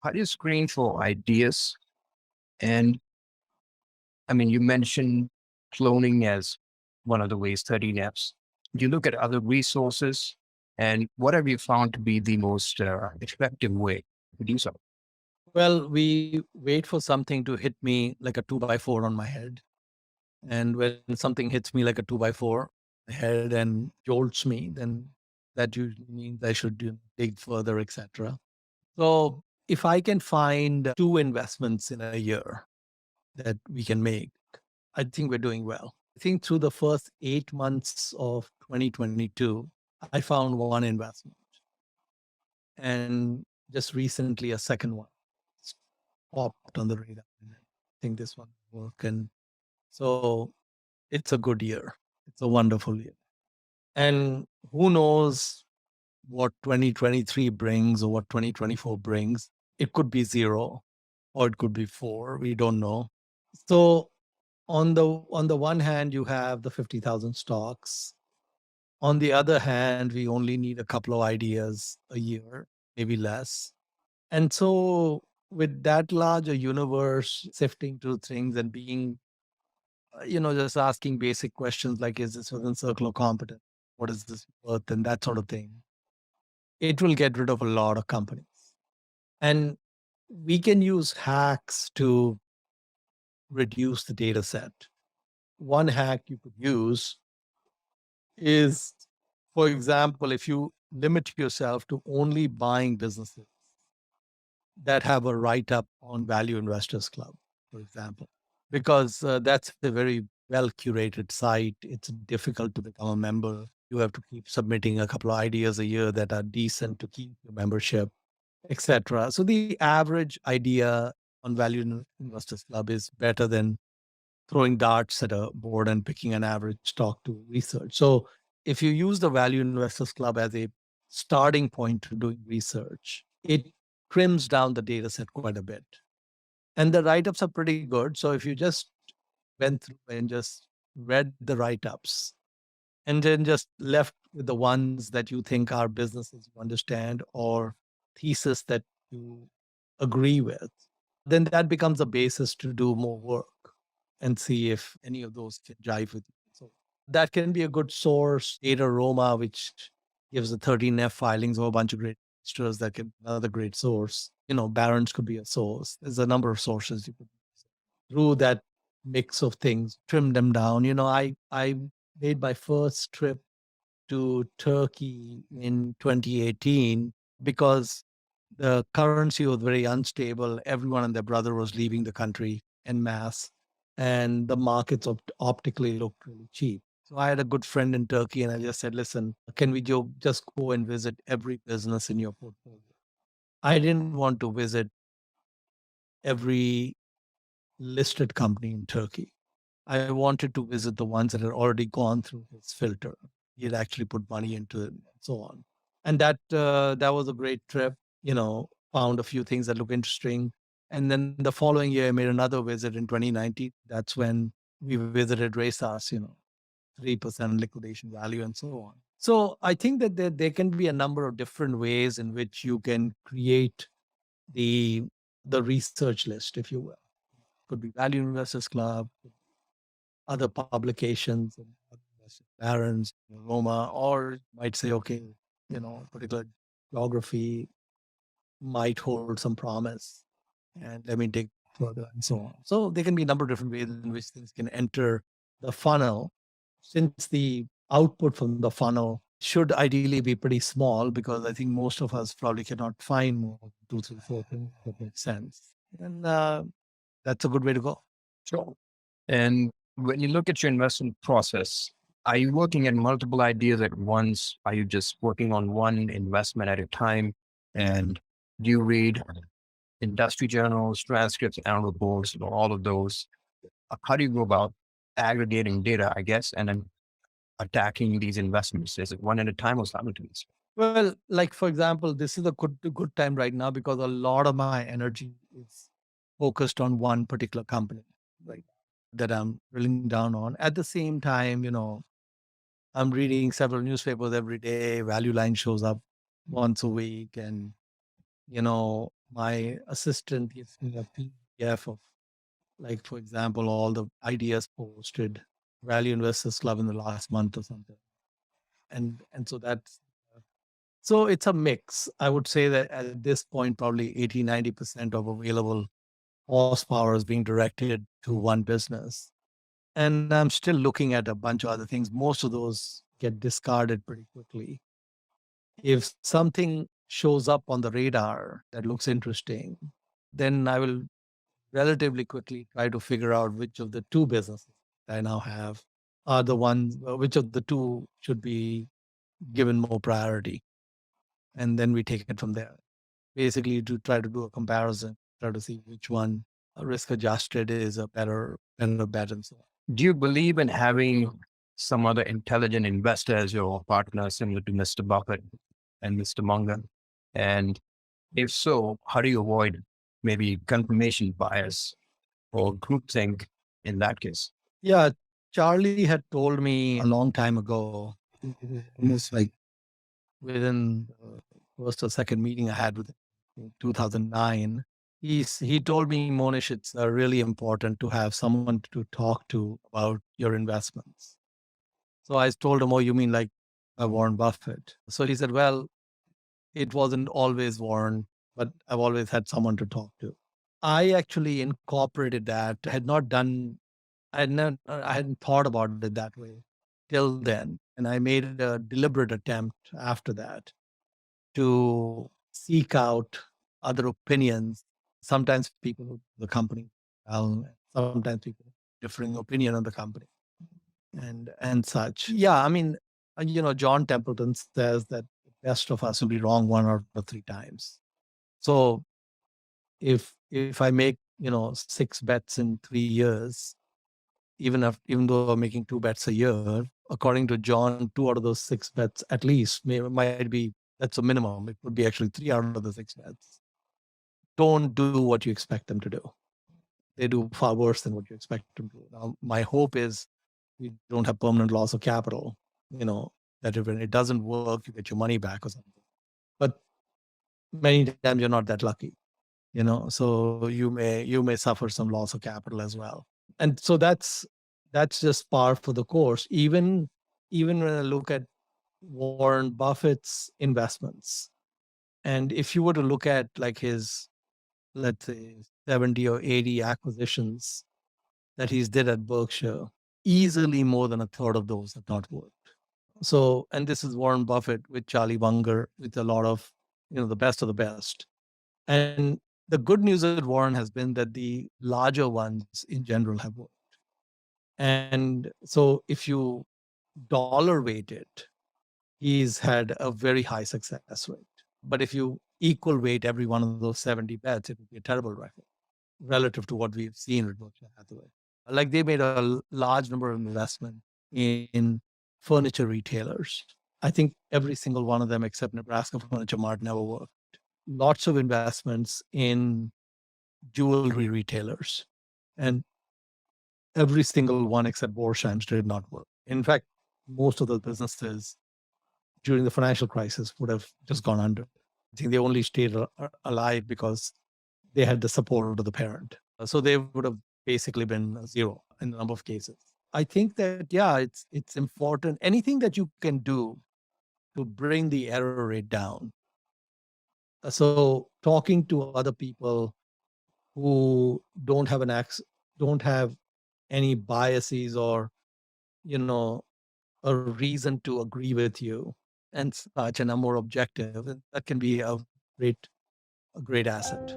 how do you screen for ideas? And I mean, you mentioned cloning as one of the ways, 13 Fs. Do you look at other resources? And what have you found to be the most effective way to do so? Well, we wait for something to hit me like a 2 by 4 on my head. And when something hits me like a 2 by 4 head and jolts me, then that usually means I should dig further, etc. So if I can find two investments in a year that we can make, I think we're doing well. I think through the first 8 months of 2022, I found one investment and just recently a second one popped on the radar. And I think this one will work. And so it's a good year. It's a wonderful year. And who knows what 2023 brings or what 2024 brings? It could be zero or it could be four. We don't know. So on the one hand, you have the 50,000 stocks. On the other hand, we only need a couple of ideas a year, maybe less. And so with that large a universe sifting through things and being just asking basic questions like, is this within circle of competence? What is this worth? And that sort of thing. It will get rid of a lot of companies. And we can use hacks to reduce the data set. One hack you could use is, for example, if you limit yourself to only buying businesses that have a write up on Value Investors Club, for example, because that's a very well curated site. It's difficult to become a member. You have to keep submitting a couple of ideas a year that are decent to keep your membership, etc. So the average idea on Investors Club is better than throwing darts at a board and picking an average stock to research. So if you use the Value Investors Club as a starting point to doing research, it trims down the data set quite a bit. And the write ups are pretty good. So if you just went through and just read the write ups and then just left with the ones that you think are businesses you understand or thesis that you agree with, then that becomes a basis to do more work and see if any of those can jive with you. So that can be a good source. Data Roma, which gives the 13F filings of a bunch of great registers, that can be another great source. Barron's could be a source. There's a number of sources you could use. Through that mix of things, trim them down. I made my first trip to Turkey in 2018 because the currency was very unstable. Everyone and their brother was leaving the country en masse, and the markets optically looked really cheap. So I had a good friend in Turkey, and I just said, "Listen, can we just go and visit every business in your portfolio?" I didn't want to visit every listed company in Turkey. I wanted to visit the ones that had already gone through his filter. He had actually put money into it and so on. And that was a great trip. Found a few things that look interesting. And then the following year, I made another visit in 2019. That's when we visited Resas, 3% liquidation value and so on. So I think that there can be a number of different ways in which you can create the the research list, if you will. Could be Value Investors Club, other publications and Barron's, Roma, or might say, okay, particular geography might hold some promise and let me dig further and so on. So there can be a number of different ways in which things can enter the funnel, since the output from the funnel should ideally be pretty small, because I think most of us probably cannot find more than two, three, four things that make sense. And that's a good way to go. Sure. And when you look at your investment process, are you working at multiple ideas at once? Are you just working on one investment at a time? And do you read industry journals, transcripts, annual reports, all of those? How do you go about aggregating data, I guess, and then attacking these investments? Is it one at a time or simultaneously? Well, like for example, this is a good time right now because a lot of my energy is focused on one particular company, right? That I'm drilling down on. At the same time, I'm reading several newspapers every day. Value Line shows up once a week, and my assistant gives me a PDF of, like, for example, all the ideas posted Value Investors Club in the last month or something. And so that's so it's a mix. I would say that at this point, probably 80-90% of available horsepower is being directed to one business. And I'm still looking at a bunch of other things. Most of those get discarded pretty quickly. If something shows up on the radar that looks interesting, then I will relatively quickly try to figure out which of the two businesses I now have are the ones, which of the two should be given more priority. And then we take it from there. Basically, to try to do a comparison, try to see which one risk adjusted is a better bet and so on. Do you believe in having some other intelligent investor as your partner, similar to Mr. Buffett and Mr. Munger? And if so, how do you avoid maybe confirmation bias or groupthink in that case? Yeah, Charlie had told me a long time ago, almost like within the first or second meeting I had with him in 2009. He told me, Monish, it's really important to have someone to talk to about your investments. So I told him, oh, you mean like Warren Buffett? So he said, well, it wasn't always Warren, but I've always had someone to talk to. I actually incorporated that. I hadn't thought about it that way till then. And I made a deliberate attempt after that to seek out other opinions. Sometimes people who the company, sometimes people differing opinion on the company and such. Yeah, I mean, John Templeton says that the best of us will be wrong one or three times. So if I make 6 bets in 3 years, even though I'm making 2 bets a year, according to John, 2 out of those 6 bets at least might be, that's a minimum. It could be actually 3 out of the 6 bets. Don't do what you expect them to do. They do far worse than what you expect them to do. Now, my hope is we don't have permanent loss of capital, that if it doesn't work, you get your money back or something. But many times you're not that lucky, so you may suffer some loss of capital as well. And so that's just par for the course. Even when I look at Warren Buffett's investments, and if you were to look at like his, let's say, 70 or 80 acquisitions that he's did at Berkshire, easily more than a third of those have not worked. So, and this is Warren Buffett with Charlie Munger, with a lot of, the best of the best. And the good news at Warren has been that the larger ones in general have worked. And so if you dollar weight it, he's had a very high success rate. But if you equal weight every one of those 70 bets, it would be a terrible record relative to what we've seen with Berkshire Hathaway. Like, they made a large number of investment in furniture retailers. I think every single one of them except Nebraska Furniture Mart never worked. Lots of investments in jewelry retailers. And every single one except Borsheim's did not work. In fact, most of those businesses during the financial crisis would have just gone under. I think they only stayed alive because they had the support of the parent. So they would have basically been zero in a number of cases. I think that, yeah, it's important. Anything that you can do to bring the error rate down. So talking to other people who don't have any biases or, you know, a reason to agree with you and such, and are more objective, and that can be great a great asset.